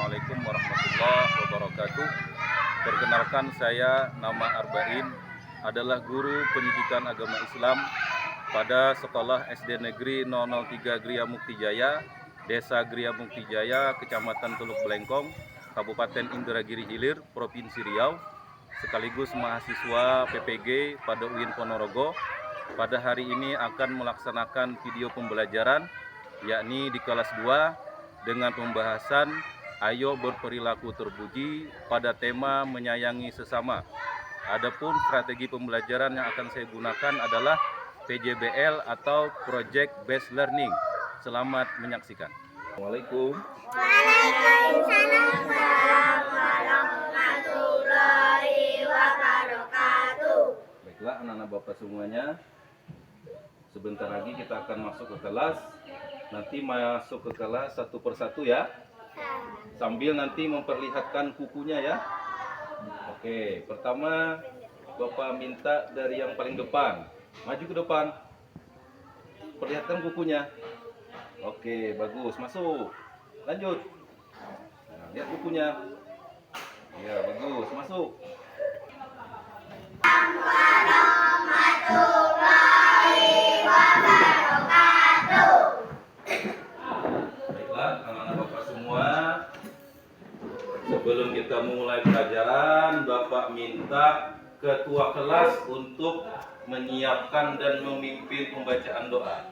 Assalamualaikum warahmatullahi wabarakatuh. Perkenalkan, saya nama Arba'in, adalah guru pendidikan agama Islam pada Sekolah SD Negeri 003 Gria Mukti Jaya, Desa Gria Mukti Jaya, Kecamatan Teluk Belengkong, Kabupaten Indragiri Hilir, Provinsi Riau, sekaligus mahasiswa PPG pada UIN Ponorogo. Pada hari ini akan melaksanakan video pembelajaran, yakni di kelas 2 dengan pembahasan ayo berperilaku terpuji pada tema menyayangi sesama. Adapun strategi pembelajaran yang akan saya gunakan adalah PJBL atau Project Based Learning. Selamat menyaksikan. Assalamualaikum. Waalaikumsalam warahmatullahi wabarakatuh. Baiklah anak-anak Bapak semuanya, sebentar lagi kita akan masuk ke kelas. Nanti masuk ke kelas satu persatu ya, sambil nanti memperlihatkan kukunya ya. Oke, pertama Bapak minta dari yang paling depan, maju ke depan, perlihatkan kukunya. Oke, bagus, masuk, lanjut. Nah, lihat kukunya. Ya, bagus, masuk. Sebelum kita mulai pelajaran, Bapak minta ketua kelas untuk menyiapkan dan memimpin pembacaan doa.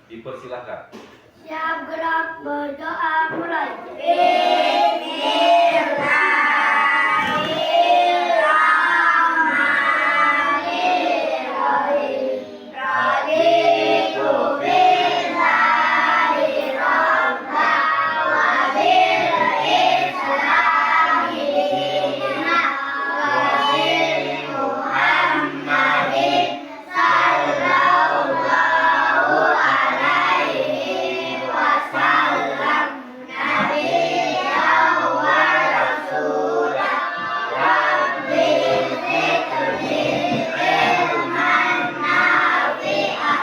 Dipersilakan. Siap gerak berdoa mulai. Bismillahirrahmanirrahim. Raditu billahi rabba wa bil islami dina wa bi Muhammadin sallallahu alaihi wasallam nabiyyan wa rasulah rabbi zidni ilman nafi'ah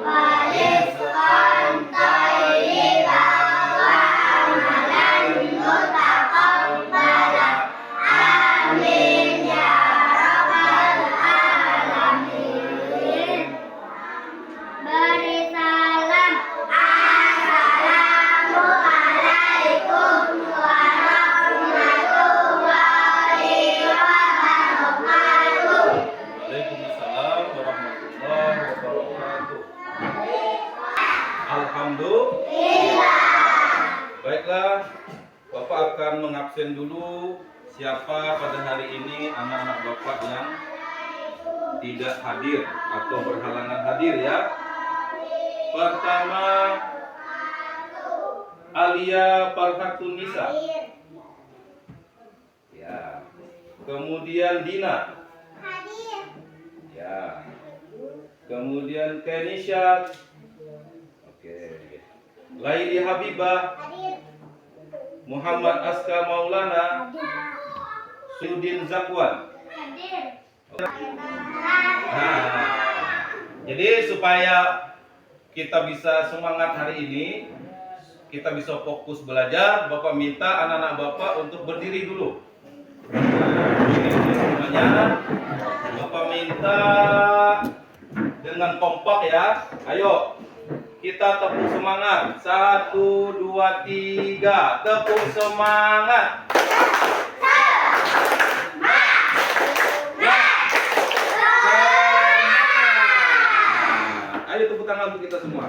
wa rizqan thayyiban wa amalan mutaqabbalan. Amin ya rabbal alamin. Beri salam. Assalamualaikum warahmatullahi wabarakatuh. Waalaikumsalam warahmatullahi wabarakatuh. Alhamdulillah. Baiklah, Bapak akan mengabsen dulu siapa pada hari ini anak-anak Bapak yang tidak hadir atau berhalangan hadir ya. Pertama, Alia Farhatun Nisa. Ya. Kemudian Dina. Ya. Kemudian Kenisha. Oke. Laili Habibah. Muhammad Aska Maulana. Sudin Zakwan. Nah, jadi supaya kita bisa semangat hari ini, kita bisa fokus belajar, Bapak minta anak-anak Bapak untuk berdiri dulu. Semuanya, Bapak minta dengan kompak ya. Ayo, kita tepuk semangat. 1, 2, 3, tepuk semangat. Ayo tepuk tangan untuk kita semua.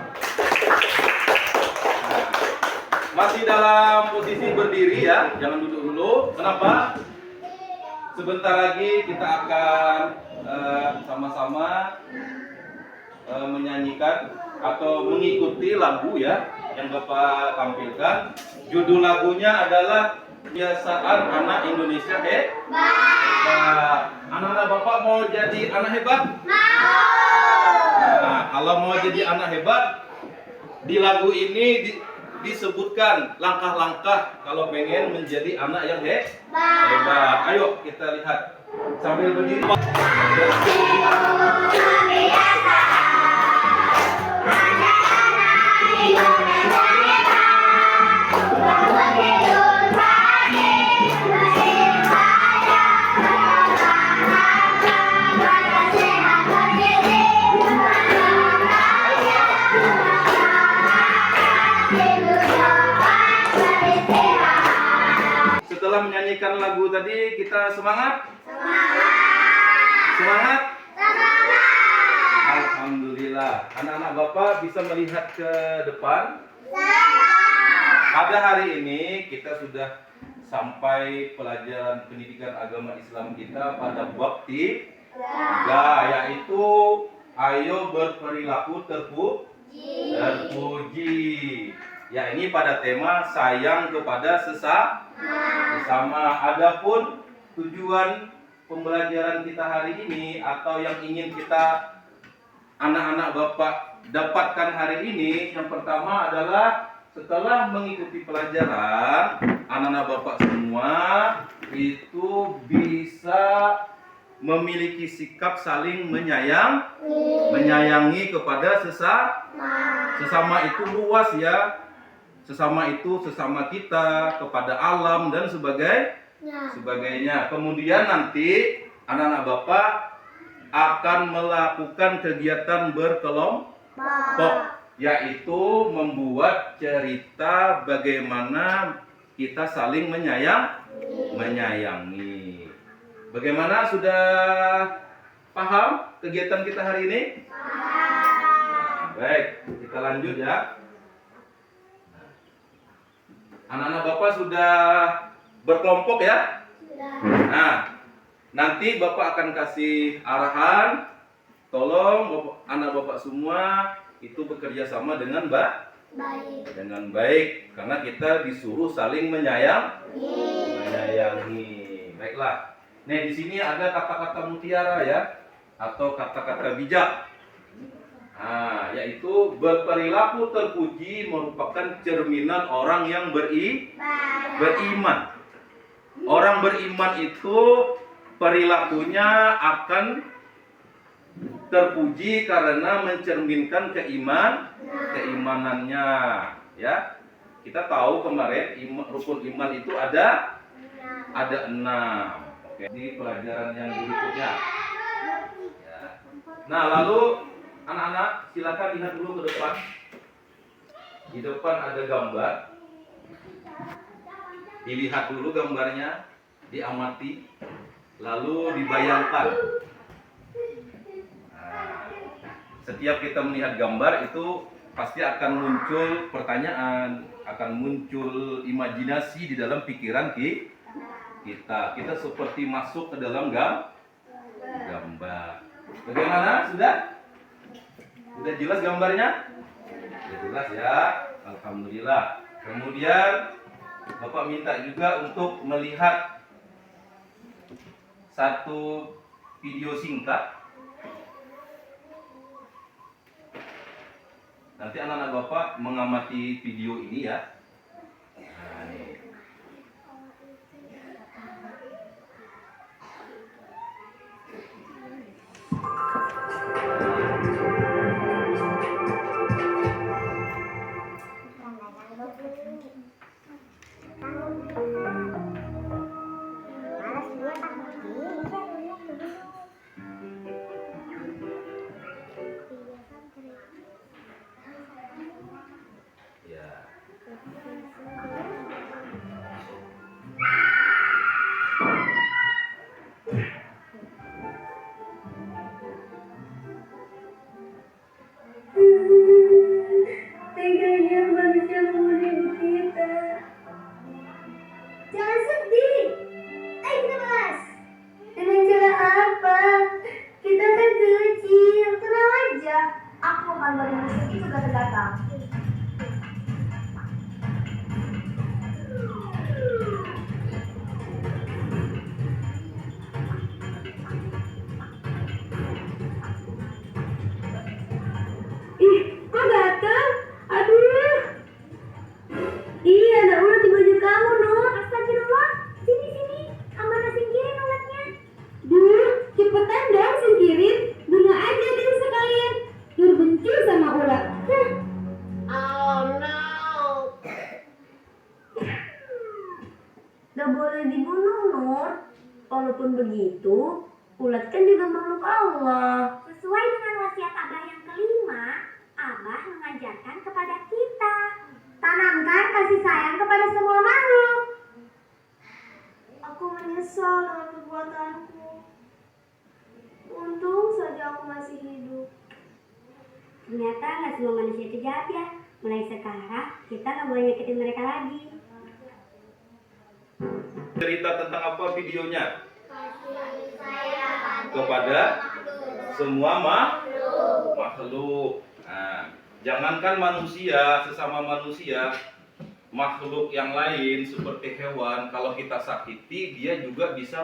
Masih dalam posisi berdiri ya, jangan duduk dulu. Kenapa? Sebentar lagi kita akan sama-sama menyanyikan atau mengikuti lagu ya yang Bapak tampilkan. Judul lagunya adalah Kebiasaan Anak Indonesia Hebat. Anak-anak Bapak mau jadi anak hebat? Nah, kalau mau jadi anak hebat, di lagu ini disebutkan langkah-langkah kalau pengen menjadi anak yang hebat. Ayo kita lihat sambil berdiri. menyanyikan lagu tadi, kita semangat? Semangat? Alhamdulillah. Anak-anak Bapak bisa melihat ke depan? Pada hari ini kita sudah sampai pelajaran pendidikan agama Islam kita pada bab 3, yaitu ayo berperilaku terpuji. Ya, ini pada tema sayang kepada sesama. Adapun tujuan pembelajaran kita hari ini atau yang ingin kita anak-anak Bapak dapatkan hari ini, yang pertama adalah setelah mengikuti pelajaran, anak-anak Bapak semua itu bisa memiliki sikap saling menyayangi kepada sesama itu luas ya. Sesama itu sesama kita, kepada alam dan sebagainya. Kemudian nanti anak-anak Bapak akan melakukan kegiatan berkelompok, yaitu membuat cerita bagaimana kita saling menyayangi. Bagaimana, sudah paham kegiatan kita hari ini? Baik, kita lanjut ya. Anak-anak Bapak sudah berkelompok ya? Nah, nanti Bapak akan kasih arahan. Tolong anak Bapak semua itu bekerja sama dengan baik, karena kita disuruh saling menyayangi. Baiklah. Nih, di sini ada kata-kata mutiara ya, atau kata-kata bijak. Nah, yaitu berperilaku terpuji merupakan cerminan orang yang beriman. Orang beriman itu perilakunya akan terpuji karena mencerminkan keimanannya. Ya, kita tahu kemarin rukun iman itu ada 6. Oke, di pelajaran yang berikutnya. Ya. Nah, lalu anak-anak silakan lihat dulu ke depan. Di depan ada gambar. Dilihat dulu gambarnya, diamati, lalu dibayangkan. Nah, setiap kita melihat gambar itu pasti akan muncul pertanyaan, akan muncul imajinasi di dalam pikiran kita. Kita seperti masuk ke dalam gambar. Bagaimana? Sudah jelas gambarnya? Sudah jelas ya. Alhamdulillah. Kemudian Bapak minta juga untuk melihat satu video singkat. Nanti anak-anak Bapak mengamati video ini ya. Nah, ini. Teganya manusia membunuh kita. Jangan sedih. Ayo kita balas. Dengan cara apa? Kita kan kecil. Tenang aja. Aku akan beri musuh itu datang. Ih, kok datang? Aduh. Iya, ada ulat di baju kamu, Nur. Astagfirullah. Sini. Amanah singkirin ulatnya. Duh, cepetan dong singkirin. Bunuh aja deh sekalian. Nur benci sama ulat. Oh no. Gak boleh dibunuh, Nur. Walaupun begitu, ulat kan juga makhluk Allah. Sesuai dengan wasiat Abah yang kelima, Abah mengajarkan kepada kita, tanamkan kasih sayang kepada semua makhluk. Aku menyesal dengan perbuatanku. Untung saja aku masih hidup. Ternyata nggak semua manusia itu jahat ya. Mulai sekarang kita nggak boleh nyakitin mereka lagi. Cerita tentang apa videonya? Kepada semua makhluk. Nah, jangankan manusia, sesama manusia, makhluk yang lain seperti hewan, kalau kita sakiti dia juga bisa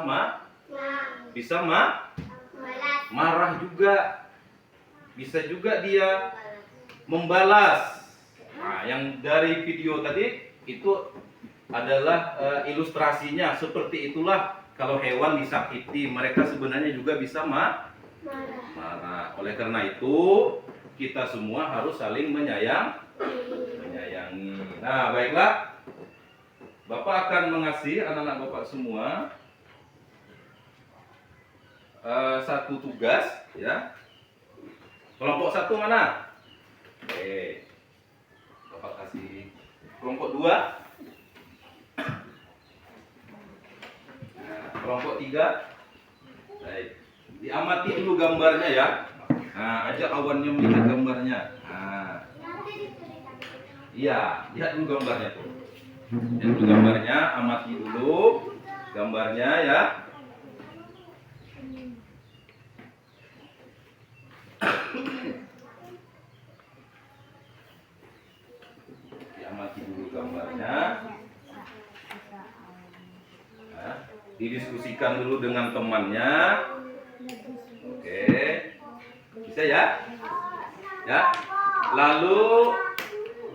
marah juga, bisa juga dia membalas. Nah, yang dari video tadi itu adalah ilustrasinya. Seperti itulah kalau hewan disakiti, mereka sebenarnya juga bisa marah. Oleh karena itu kita semua harus saling menyayangi. Nah, baiklah, Bapak akan mengasihi anak-anak Bapak semua satu tugas, ya. Kelompok 1 mana? Oke, Bapak kasih kelompok 2. Nah, kelompok 3. Baik, diamati dulu gambarnya ya. Nah, ajak awannya melihat gambarnya. Nah, iya, lihat dulu gambarnya tuh. Lihat dulu gambarnya, amati dulu gambarnya ya. Diamati dulu gambarnya. Nah, didiskusikan dulu dengan temannya. Oke, bisa ya? Ya. Lalu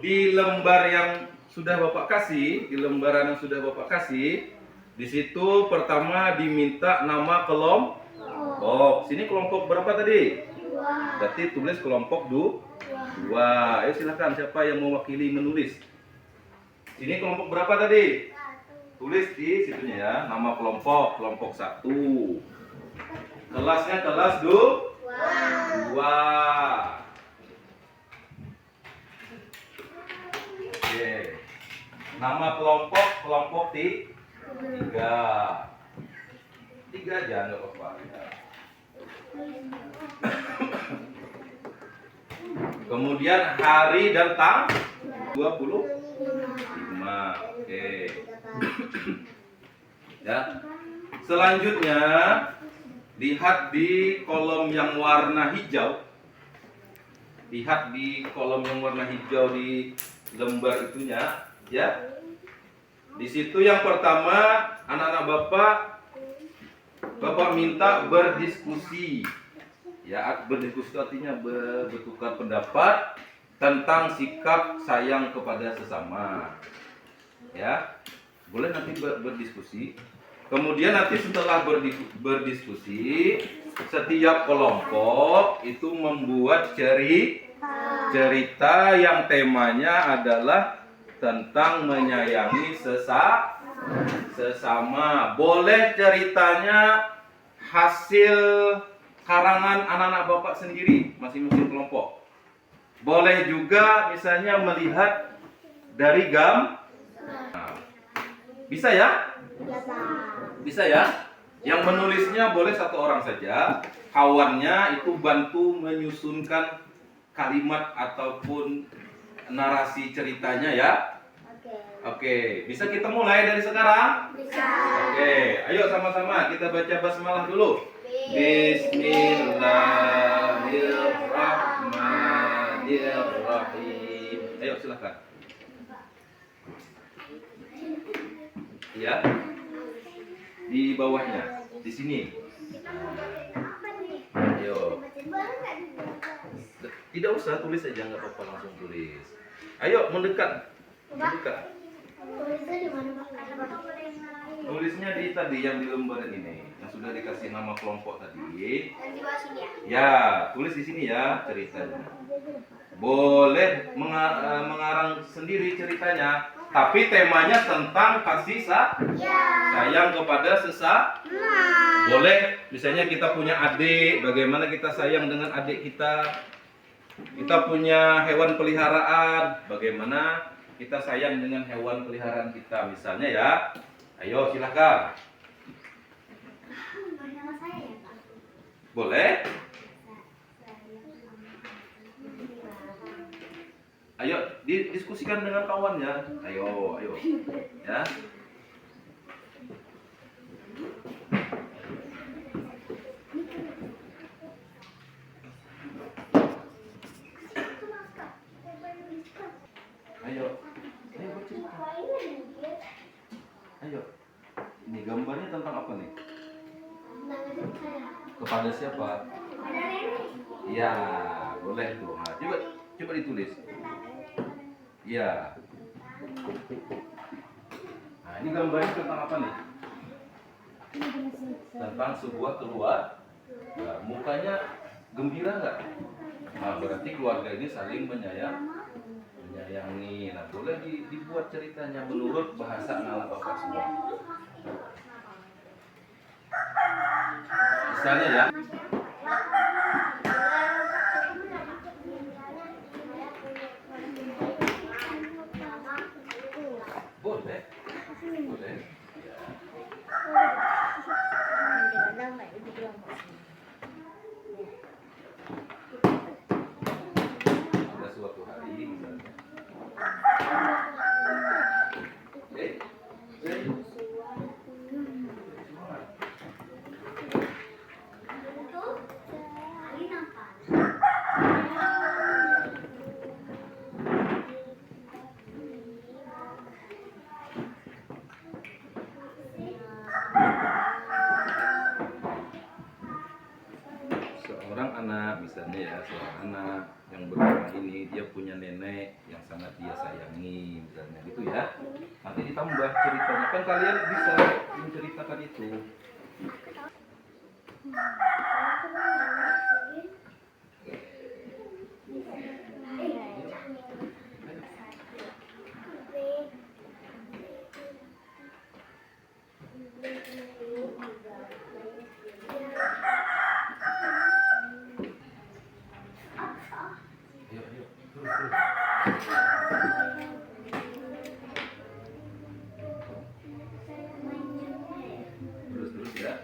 di lembar yang sudah Bapak kasih, di lembaran yang sudah Bapak kasih, di situ pertama diminta nama kelompok. Sini kelompok berapa tadi? Berarti tulis kelompok 2. Ayo silakan, siapa yang mewakili menulis? Sini kelompok berapa tadi? Tulis di situnya ya, nama kelompok 1. Kelasnya kelas 2. Oke. Nama kelompok 3. 3 aja enggak apa-apa. Kemudian hari dan tanggal 25. Oke. Ya. Selanjutnya lihat di kolom yang warna hijau. Lihat di kolom yang warna hijau di lembar itunya, ya. Di situ yang pertama anak-anak Bapak minta berdiskusi. Ya, berdiskusi artinya bertukar pendapat tentang sikap sayang kepada sesama. Ya, boleh nanti berdiskusi. Kemudian nanti setelah berdiskusi, setiap kelompok itu membuat cerita yang temanya adalah tentang menyayangi sesama. Boleh ceritanya hasil karangan anak-anak Bapak sendiri, masing-masing kelompok. Boleh juga misalnya melihat dari bisa ya? Bisa ya? Yang menulisnya boleh 1 orang saja. Kawannya itu bantu menyusunkan kalimat ataupun narasi ceritanya ya. Oke, bisa kita mulai dari sekarang? Bisa. Oke, ayo sama-sama kita baca basmalah dulu. Bismillahirrahmanirrahim. Ayo silakan. Ya. Di bawahnya, di sini. Ayo. Tidak usah tulis aja, nggak apa-apa, langsung tulis. Ayo mendekat. Mendekat. Tulisnya di tadi yang di lembaran ini, yang sudah dikasih nama kelompok tadi. Ya, tulis di sini ya ceritanya. Boleh mengarang sendiri ceritanya, tapi temanya tentang kasih sayang kepada boleh, misalnya kita punya adik, bagaimana kita sayang dengan adik kita. Kita punya hewan peliharaan, bagaimana kita sayang dengan hewan peliharaan kita, misalnya ya. Ayo silahkan. Boleh? Ayo, didiskusikan dengan kawannya. Ayo, ayo. Ya. Ayo. Ayo bercerita. Ayo. Ini gambarnya tentang apa nih? Kepada siapa? Iya, boleh tuh. Nah, coba ditulis. Iya. Nah, ini gambarnya tentang apa nih? Tentang sebuah keluarga. Nah, mukanya gembira nggak? Nah, berarti keluarga ini saling menyayangi. Nah, boleh dibuat ceritanya menurut bahasa anak bapak semua. Misalnya ya. Boleh. Boleh. Ada suatu hari misalnya. Seorang anak, misalnya ya, seorang anak yang bernama ini, dia punya nenek yang sangat dia sayangi, misalnya gitu ya. Nanti ditambah ceritanya, kan kalian bisa menceritakan itu. Ayo, ayo, terus ya.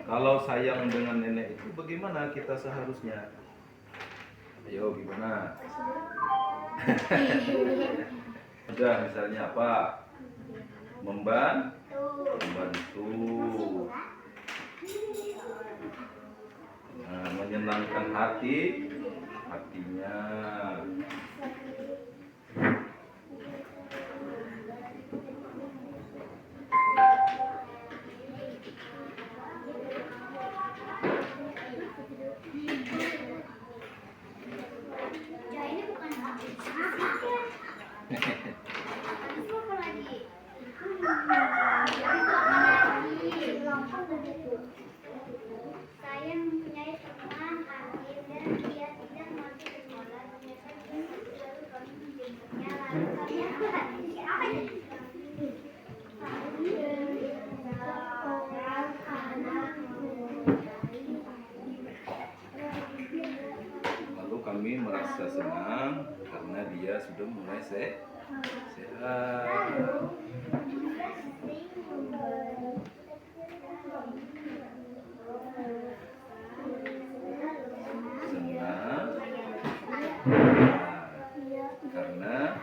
Kalau sayang dengan nenek itu bagaimana kita seharusnya? Ayo gimana? Udah misalnya apa? Membantu. Nah, menyenangkan hatinya. Saya mempunyai teman, akhirnya dia tidak masuk ke sekolah. Lalu kami menjemputnya, lalu kami apa ya? Lalu kami merasa senang karena dia sudah mulai sehat. Senang karena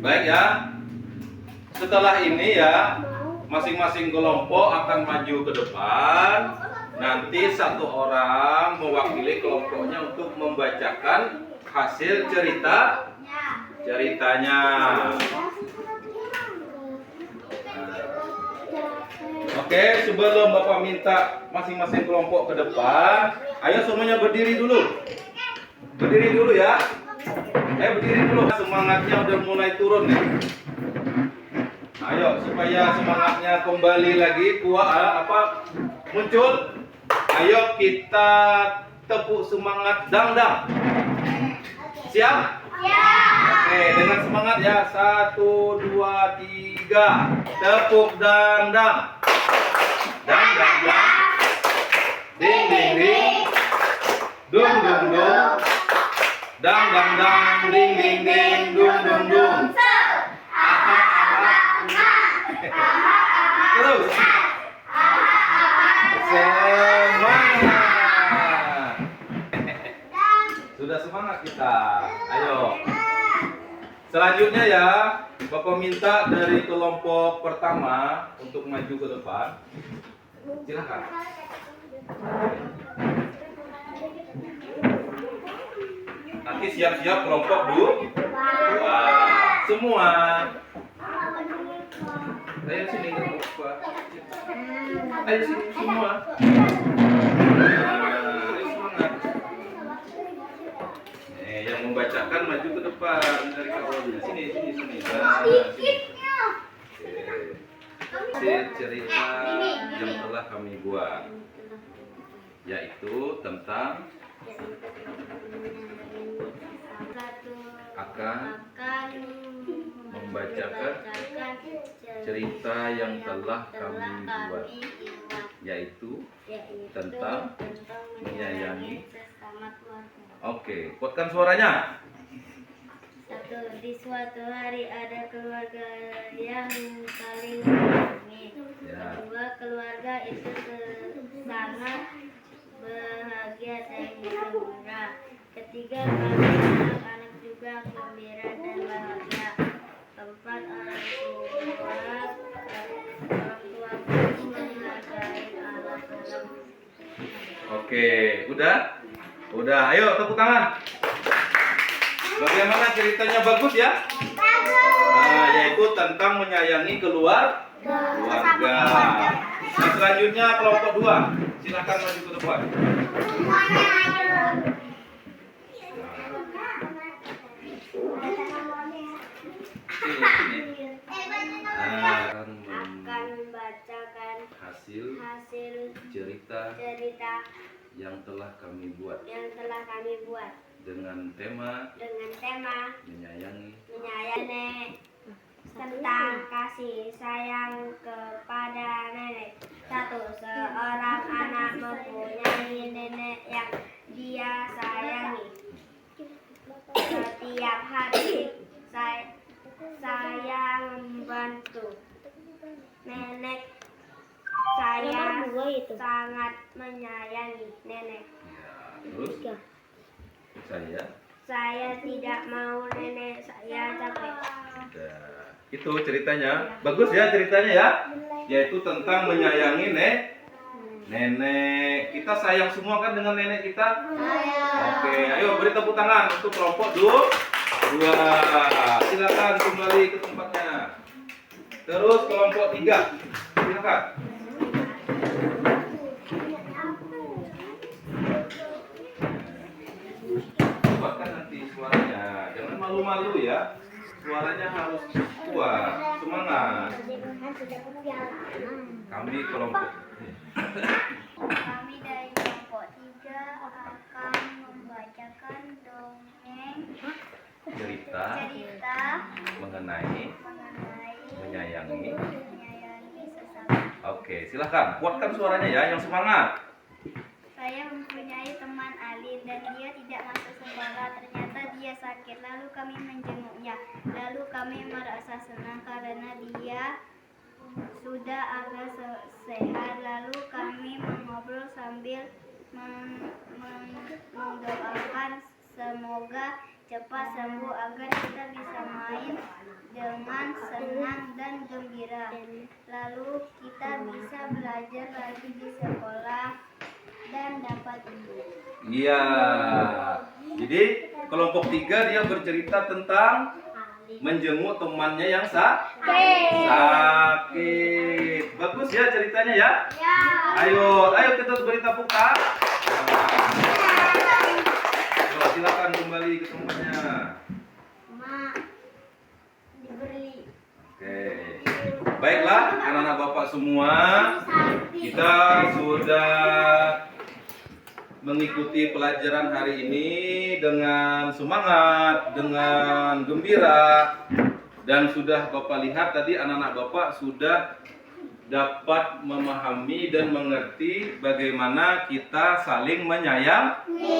baik ya. Setelah ini ya, masing-masing kelompok akan maju ke depan. Nanti satu orang mewakili kelompoknya untuk membacakan hasil ceritanya. Oke. Oke, sebelum Bapak minta masing-masing kelompok ke depan, ayo semuanya berdiri dulu. Berdiri dulu ya. Ayo berdiri dulu. Semangatnya udah mulai turun nih. Ayo supaya semangatnya kembali lagi kuat muncul. Ayo kita tepuk semangat dangdang. Siap? Oke, dengan semangat ya. 1, 2, 3. Tepuk dangdang. Dang dang dang. Ding ding ding. Dung dung dung. Dang dang dang. Ding ding ding. Dung dung dung. Aha aha. Terus. Semangat. Sudah semangat kita. Ayo. Selanjutnya ya, Bapak minta dari kelompok pertama untuk maju ke depan. Silakan. Nanti siap-siap kelompok dua. Semua. Ayo sini kelompok. Ayo sini semua. Yang membacakan maju ke depan dari kawannya. Sini. Cerita yang telah kami buat, yaitu tentang akan membacakan cerita yang telah kami buat, yaitu tentang menyayangi. Oke, kuatkan suaranya. 1. Di suatu hari ada keluarga yang saling menyayangi. 2. Keluarga itu sangat bahagia dan gembira. 3. Kami anak-anak juga gembira dan bahagia. 4. Orang tuaku menghargai anak-anak. Oke, udah? Udah, ayo tepuk tangan. Bagaimana ceritanya, bagus ya? Bagus. Yaitu tentang menyayangi keluarga. Nah, selanjutnya kelompok 2. Silakan maju ke depan. Sini. Akan membacakan hasil cerita yang telah kami buat dengan tema menyayangi tentang kasih sayang kepada nenek. 1. Seorang anak mempunyai nenek yang dia sayangi. Setiap hari saya membantu nenek. Saya sangat menyayangi nenek. Terus saya tidak mau nenek saya capek. itu ceritanya. Bagus ya ceritanya ya. Yaitu tentang menyayangi nenek. Kita sayang semua kan dengan nenek kita? Oke, ayo beri tepuk tangan untuk kelompok 2. Silakan kembali ke tempatnya. Terus kelompok 3. Silakan. Buatkan nanti suaranya. Jangan malu-malu ya. Suaranya harus kuat. Semangat. Kami kelompok Kami dari kelompok 3 akan membacakan dongeng cerita mengenai menyayangi. sesama. Oke, silahkan kuatkan suaranya ya, yang semangat. Saya mempunyai teman alim dan dia tidak masuk sekolah. Ternyata dia sakit. Lalu kami menjenguknya. Lalu kami merasa senang karena dia sudah agak sehat. Lalu kami mengobrol sambil mendoakan semoga cepat sembuh agar kita bisa main dengan senang dan gembira. Lalu kita bisa belajar lagi di sekolah dan dapat ilmu. Iya. Jadi kelompok 3 dia bercerita tentang menjenguk temannya yang sakit. Bagus ya ceritanya ya. Ayo kita beri tepuk tangan. Coba silakan kembali ke tempatnya. Oke. Baiklah anak-anak Bapak semua, kita sudah mengikuti pelajaran hari ini dengan semangat, dengan gembira, dan sudah Bapak lihat tadi anak-anak Bapak sudah dapat memahami dan mengerti bagaimana kita saling menyayangi.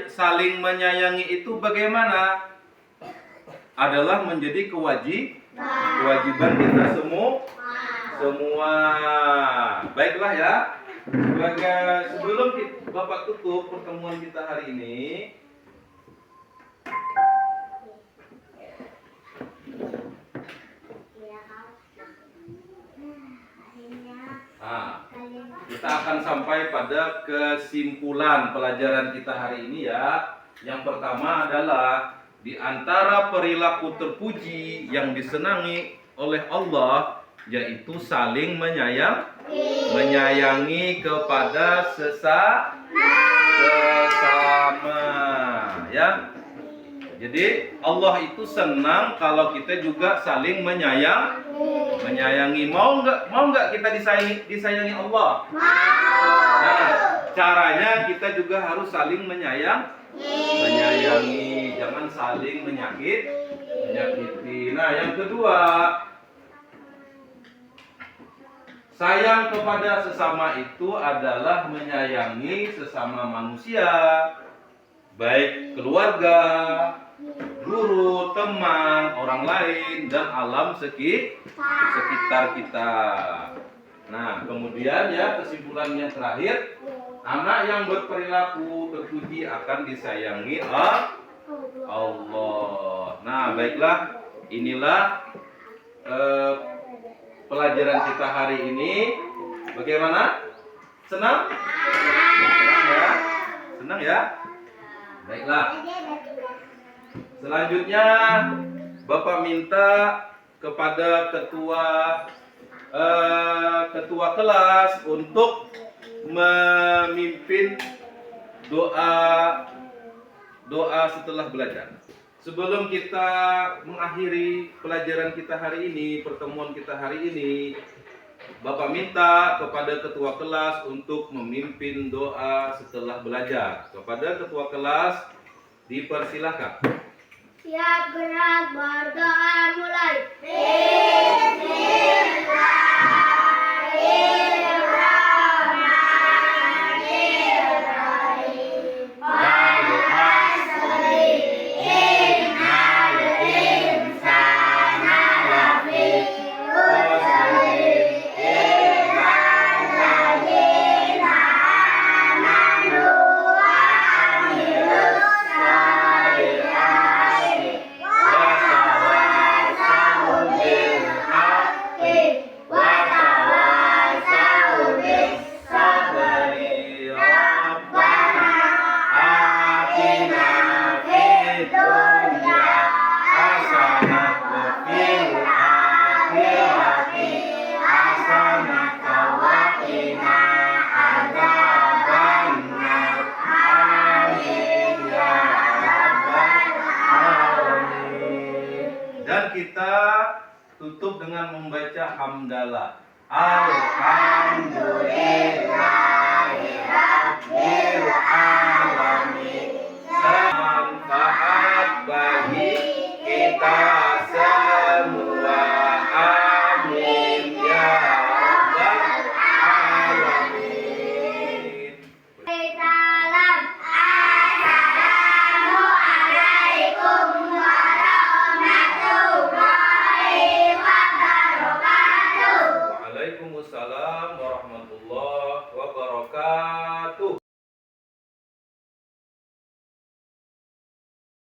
Saling menyayangi itu bagaimana? Adalah menjadi kewajiban kita semua. Baiklah ya. Sebelum Bapak tutup pertemuan kita hari ini, kita akan sampai pada kesimpulan pelajaran kita hari ini ya. Yang pertama adalah di antara perilaku terpuji yang disenangi oleh Allah yaitu saling menyayangi kepada sesama ya. Jadi Allah itu senang kalau kita juga saling menyayangi. Mau nggak kita disayangi Allah? Nah, caranya kita juga harus saling menyayangi, jangan saling menyakiti. Nah, yang kedua, sayang kepada sesama itu adalah menyayangi sesama manusia, baik keluarga, guru, teman, orang lain, dan alam sekitar kita. Nah, kemudian ya kesimpulan yang terakhir, anak yang berperilaku terpuji akan disayangi Allah. Nah, baiklah, inilah pelajaran kita hari ini. Bagaimana? Senang? Senang ya? Baiklah. Selanjutnya Bapak minta kepada ketua kelas untuk memimpin doa setelah belajar. Sebelum kita mengakhiri pelajaran kita hari ini, pertemuan kita hari ini, Bapak minta kepada ketua kelas untuk memimpin doa setelah belajar. Kepada ketua kelas dipersilahkan. Siap gerak berdoa mulai. Kita tutup dengan membaca hamdalah. Alhamdulillahirabbil alamin.